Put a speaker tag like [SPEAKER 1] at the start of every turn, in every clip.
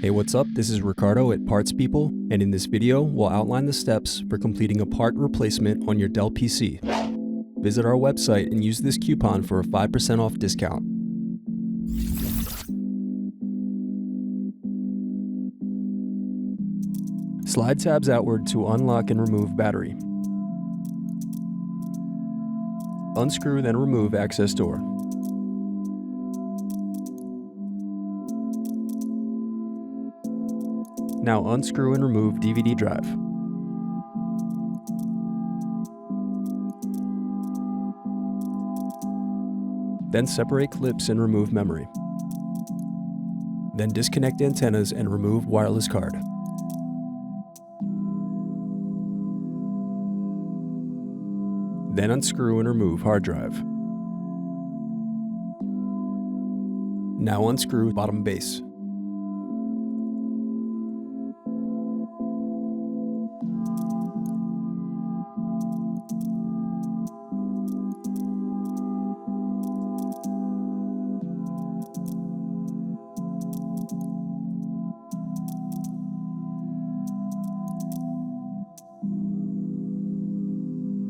[SPEAKER 1] Hey, what's up? This is Ricardo at Parts People, and in this video, we'll outline the steps for completing a part replacement on your Dell PC. Visit our website and use this coupon for a 5% off discount. Slide tabs outward to unlock and remove battery. Unscrew, then remove access door. Now unscrew and remove DVD drive. Then separate clips and remove memory. Then disconnect antennas and remove wireless card. Then unscrew and remove hard drive. Now unscrew bottom base.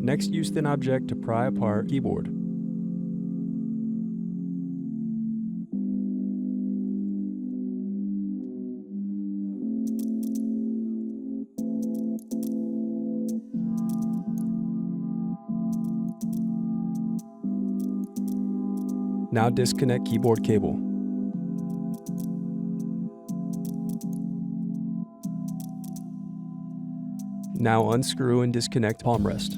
[SPEAKER 1] Next, use thin object to pry apart keyboard. Now disconnect keyboard cable. Now unscrew and disconnect palm rest.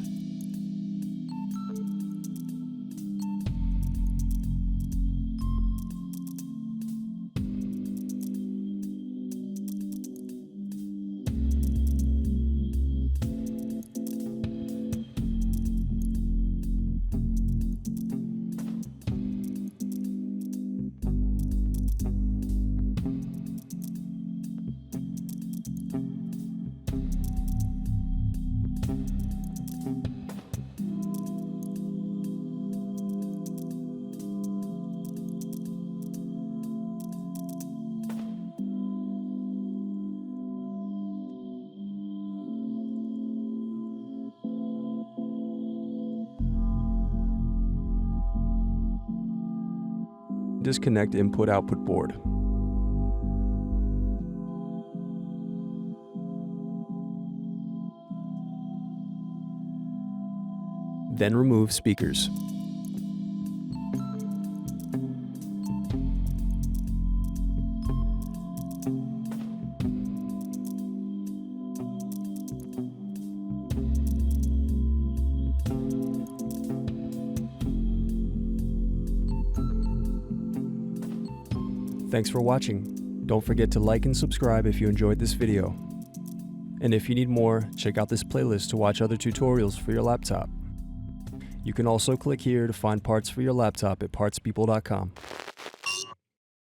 [SPEAKER 1] Disconnect input-output board. Then remove speakers. Thanks for watching. Don't forget to like and subscribe if you enjoyed this video. And if you need more, check out this playlist to watch other tutorials for your laptop. You can also click here to find parts for your laptop at partspeople.com.